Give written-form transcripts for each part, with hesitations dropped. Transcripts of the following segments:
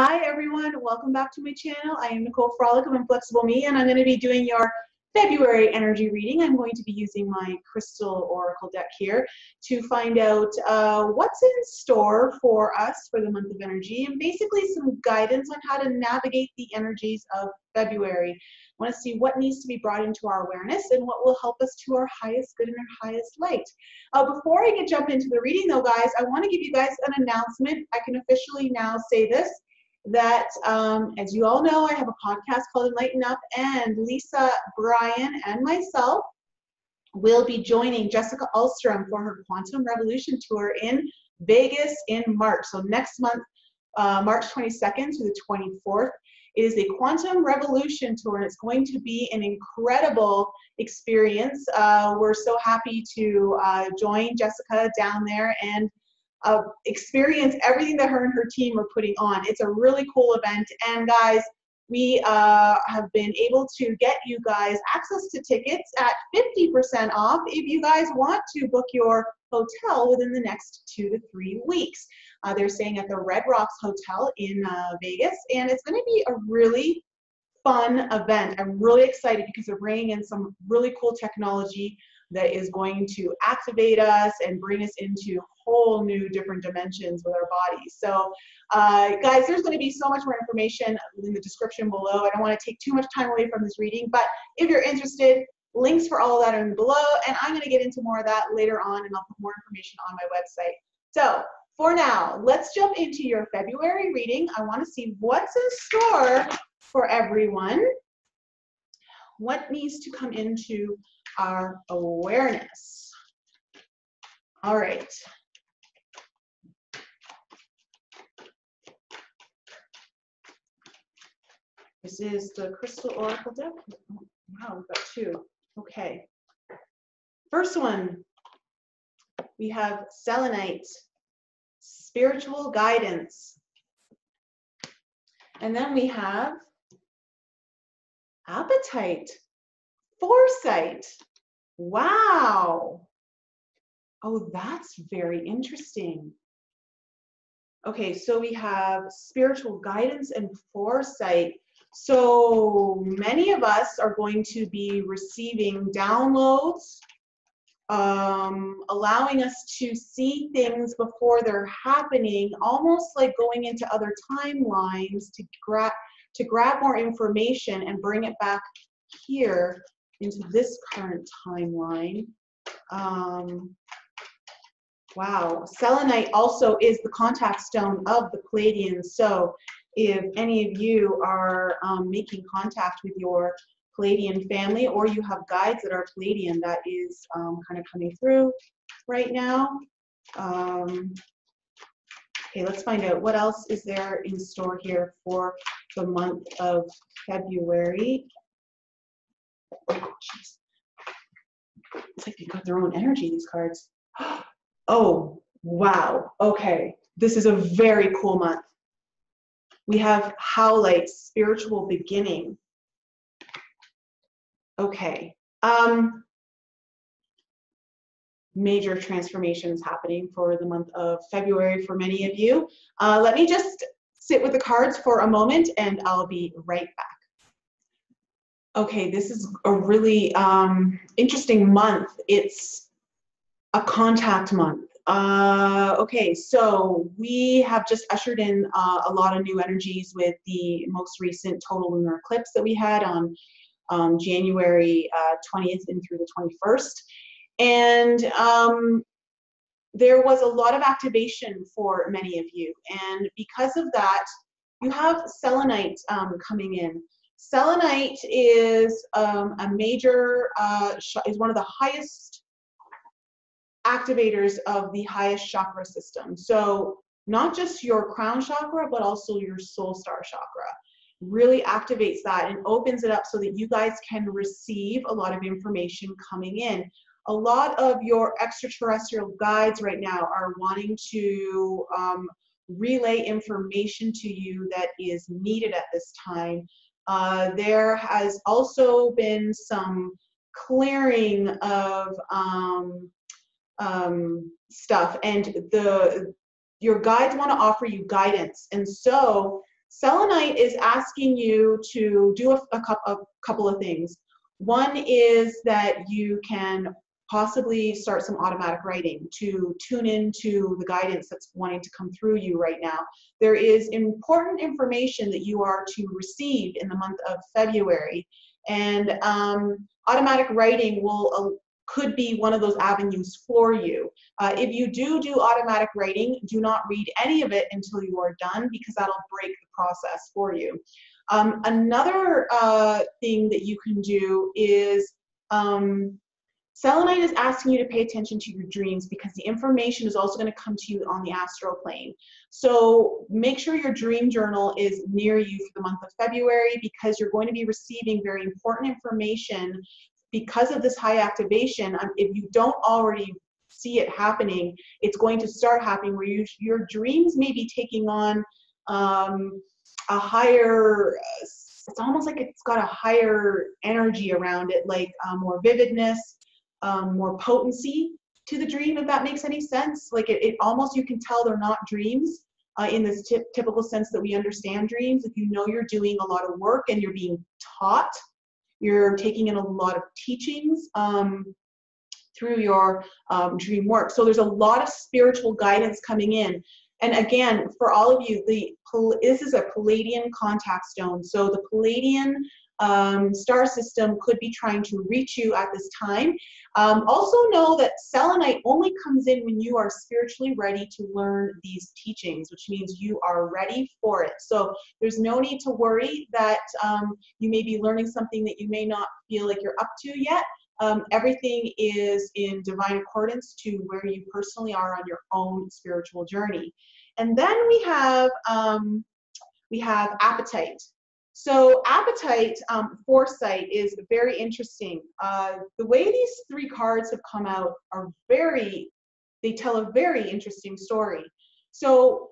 Hi everyone, welcome back to my channel. I am Nicole Frolic of Inflexible Me, and I'm going to be doing your February energy reading. I'm going to be using my crystal oracle deck here to find out what's in store for us for the month of energy, and basically some guidance on how to navigate the energies of February. I want to see what needs to be brought into our awareness and what will help us to our highest good and our highest light. Before I jump into the reading though, guys, I want to give you guys an announcement. I can officially now say this, that as you all know, I have a podcast called Enlighten Up, and Lisa, Brian, and myself will be joining Jessica Alstrom for her Quantum Revolution Tour in Vegas in March. So next month, March 22nd to the 24th, is a Quantum Revolution Tour, and it's going to be an incredible experience. We're so happy to join Jessica down there and experience everything that her and her team are putting on. It's a really cool event, and guys, we have been able to get you guys access to tickets at 50% off if you guys want to book your hotel within the next 2 to 3 weeks. They're staying at the Red Rocks Hotel in Vegas, and it's going to be a really fun event. I'm really excited because they're bringing in some really cool technology that is going to activate us and bring us into whole new different dimensions with our bodies. So guys, there's going to be so much more information in the description below. I don't want to take too much time away from this reading, but if you're interested, links for all of that are below, and I'm going to get into more of that later on, and I'll put more information on my website. So for now, let's jump into your February reading. I want to see what's in store for everyone. What needs to come into our awareness? All right. This is the Crystal Oracle deck. Oh, wow, we've got two. Okay. First one, we have Selenite, spiritual guidance. And then we have appetite, foresight. Wow. Oh, that's very interesting. Okay, so we have spiritual guidance and foresight. So many of us are going to be receiving downloads, allowing us to see things before they're happening, almost like going into other timelines to grab more information and bring it back here into this current timeline. Wow. Selenite also is the contact stone of the Pleiadians. So if any of you are making contact with your Pleiadian family, or you have guides that are Pleiadian, that is kind of coming through right now. Okay, let's find out what else is there in store here for the month of February. Oh, geez. It's like they've got their own energy, these cards. Oh, wow. Okay, this is a very cool month. We have Haoles, spiritual beginning. Okay. Major transformations happening for the month of February for many of you. Let me just sit with the cards for a moment and I'll be right back. Okay, this is a really interesting month. It's a contact month. Okay, so we have just ushered in a lot of new energies with the most recent total lunar eclipse that we had on January 20th and through the 21st. And there was a lot of activation for many of you. And because of that, you have Selenite coming in. Selenite is a major, is one of the highest activators of the highest chakra system. So not just your crown chakra, but also your soul star chakra. Really activates that and opens it up so that you guys can receive a lot of information coming in. A lot of your extraterrestrial guides right now are wanting to relay information to you that is needed at this time. There has also been some clearing of stuff, and your guides want to offer you guidance. And so Selenite is asking you to do a couple of things. One is that you can possibly start some automatic writing to tune into the guidance that's wanting to come through you right now. There is important information that you are to receive in the month of February, and automatic writing could be one of those avenues for you. If you do automatic writing, do not read any of it until you are done, because that'll break the process for you. Another thing that you can do is Selenite is asking you to pay attention to your dreams, because the information is also going to come to you on the astral plane. So make sure your dream journal is near you for the month of February, because you're going to be receiving very important information because of this high activation. If you don't already see it happening, it's going to start happening where your dreams may be taking on a higher, it's almost like it's got a higher energy around it, like more vividness, more potency to the dream, if that makes any sense. Like it almost, you can tell they're not dreams in this typical sense that we understand dreams. If you know you're doing a lot of work and you're being taught, you're taking in a lot of teachings through your dream work. So there's a lot of spiritual guidance coming in. And again, for all of you, this is a Palladian contact stone. So the Palladian star system could be trying to reach you at this time. Also know that Selenite only comes in when you are spiritually ready to learn these teachings, which means you are ready for it. So there's no need to worry that you may be learning something that you may not feel like you're up to yet. Everything is in divine accordance to where you personally are on your own spiritual journey. And then we have appetite. So appetite, foresight is very interesting. The way these three cards have come out are they tell a very interesting story. So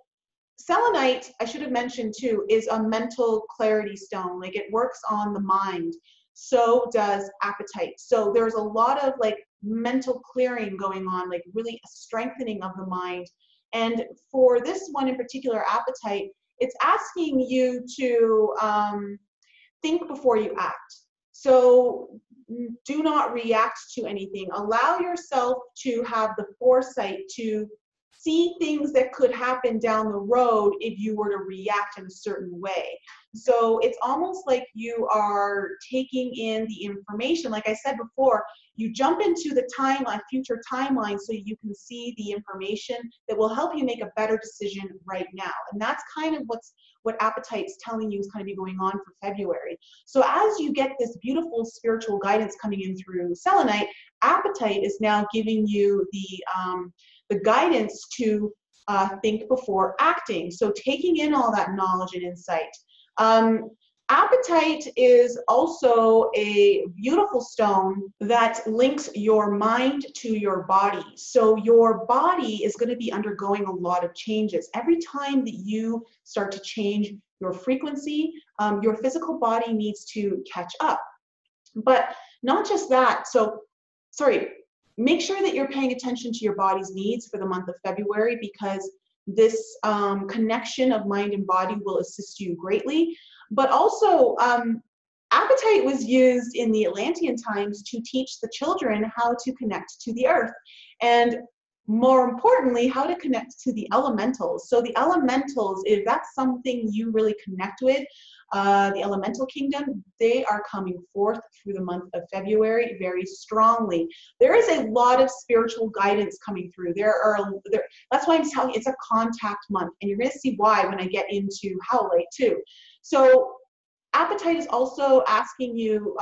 Selenite, I should have mentioned too, is a mental clarity stone. Like it works on the mind. So does appetite. So there's a lot of like mental clearing going on, like really a strengthening of the mind. And for this one in particular, appetite, it's asking you to think before you act. So do not react to anything. Allow yourself to have the foresight to see things that could happen down the road if you were to react in a certain way. So it's almost like you are taking in the information. Like I said before, you jump into the timeline, future timeline, so you can see the information that will help you make a better decision right now. And that's kind of what appetite's telling you is going to be going on for February. So as you get this beautiful spiritual guidance coming in through Selenite, appetite is now giving you the guidance to think before acting. So taking in all that knowledge and insight. Appetite is also a beautiful stone that links your mind to your body. So your body is going to be undergoing a lot of changes. Every time that you start to change your frequency, your physical body needs to catch up. But not just that. So, make sure that you're paying attention to your body's needs for the month of February, because this connection of mind and body will assist you greatly. But also, appetite was used in the Atlantean times to teach the children how to connect to the earth. And more importantly, how to connect to the elementals. So the elementals, if that's something you really connect with, the elemental kingdom, they are coming forth through the month of February very strongly. There is a lot of spiritual guidance coming through. That's why I'm telling you, it's a contact month, and you're going to see why when I get into Haoles too. So appetite is also asking you,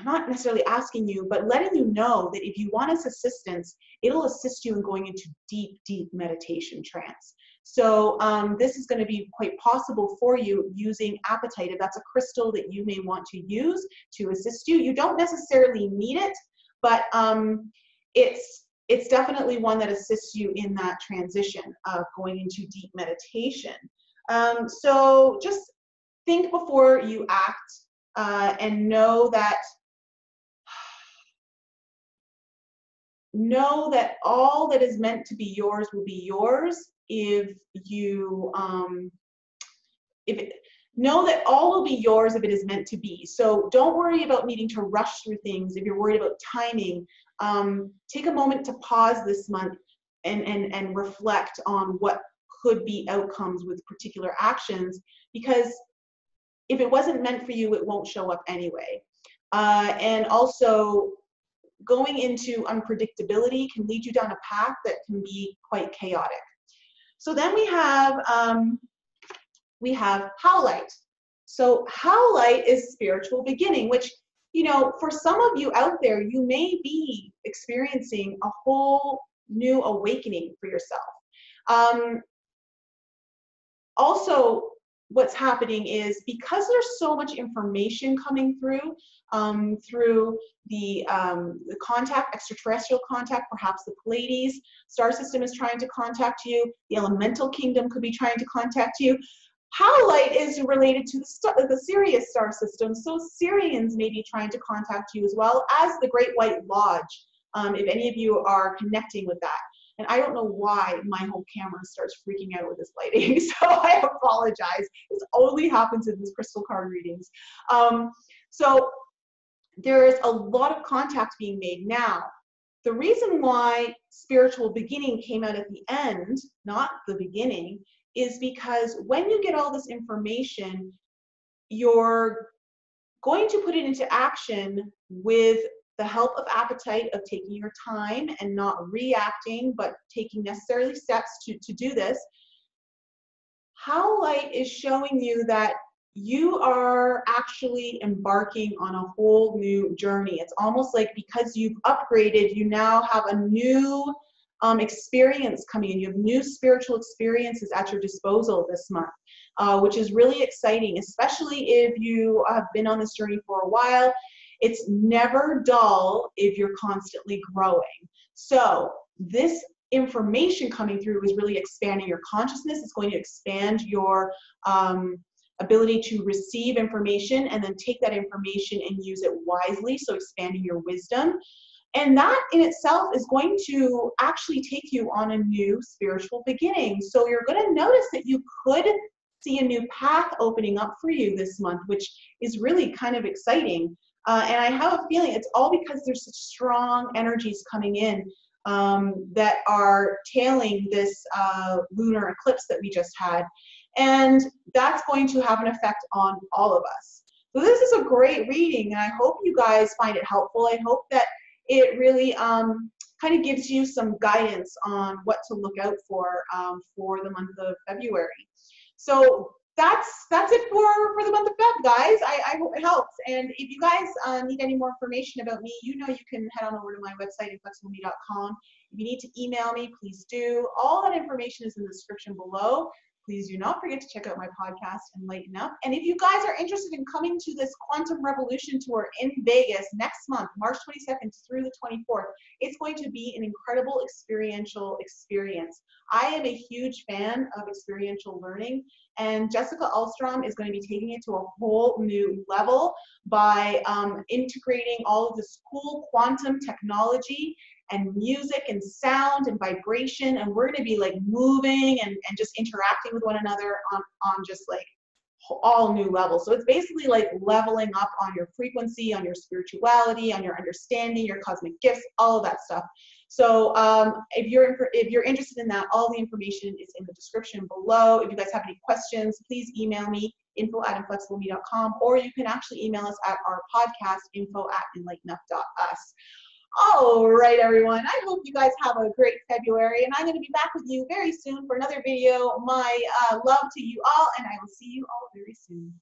not necessarily asking you, but letting you know that if you want its assistance, it'll assist you in going into deep, deep meditation trance. So this is going to be quite possible for you using appetite. If that's a crystal that you may want to use to assist you, you don't necessarily need it, but it's definitely one that assists you in that transition of going into deep meditation. So just think before you act, and know that all that is meant to be yours will be yours if you know that all will be yours if it is meant to be. So don't worry about needing to rush through things. If you're worried about timing, take a moment to pause this month and reflect on what could be outcomes with particular actions, because if it wasn't meant for you, it won't show up anyway. And also, going into unpredictability can lead you down a path that can be quite chaotic. So then we have Haoles. So Haoles is spiritual beginning, which, you know, for some of you out there, you may be experiencing a whole new awakening for yourself. Also, what's happening is because there's so much information coming through, through the contact, extraterrestrial contact, perhaps the Pleiades star system is trying to contact you, the elemental kingdom could be trying to contact you. Haoles is related to the Sirius star system, so Sirians may be trying to contact you as well as the Great White Lodge, if any of you are connecting with that. And I don't know why my whole camera starts freaking out with this lighting, so I apologize. This only happens in these crystal card readings. So there's a lot of contact being made now. The reason why spiritual beginning came out at the end, not the beginning, is because when you get all this information, you're going to put it into action with the help of appetite, of taking your time and not reacting, but taking necessarily steps to do this. Haoles is showing you that you are actually embarking on a whole new journey. It's almost like because you've upgraded, you now have a new experience coming in. You have new spiritual experiences at your disposal this month, which is really exciting, especially if you have been on this journey for a while. It's never dull if you're constantly growing. So this information coming through is really expanding your consciousness. It's going to expand your ability to receive information and then take that information and use it wisely, so expanding your wisdom. And that in itself is going to actually take you on a new spiritual beginning. So you're going to notice that you could see a new path opening up for you this month, which is really kind of exciting. And I have a feeling it's all because there's such strong energies coming in that are tailing this lunar eclipse that we just had. And that's going to have an effect on all of us. So this is a great reading, and I hope you guys find it helpful. I hope that it really kind of gives you some guidance on what to look out for the month of February. So that's it for the month of Feb, guys. I hope it helps. And if you guys need any more information about me, you know you can head on over to my website, inflexibleme.com. If you need to email me, please do. All that information is in the description below. Please do not forget to check out my podcast, Enlighten Up. And if you guys are interested in coming to this Quantum Revolution tour in Vegas next month, March 22nd through the 24th, it's going to be an incredible experiential experience. I am a huge fan of experiential learning, and Jessica Alstrom is going to be taking it to a whole new level by integrating all of this cool quantum technology and music and sound and vibration, and we're going to be like moving and just interacting with one another on just like all new levels. So it's basically like leveling up on your frequency, on your spirituality, on your understanding, your cosmic gifts, all of that stuff. So if you're interested in that, all the information is in the description below. If you guys have any questions, please email me, info@inflexibleme.com, or you can actually email us at our podcast, info@enlightenup.us. All right, everyone. I hope you guys have a great February, and I'm going to be back with you very soon for another video. My love to you all, and I will see you all very soon.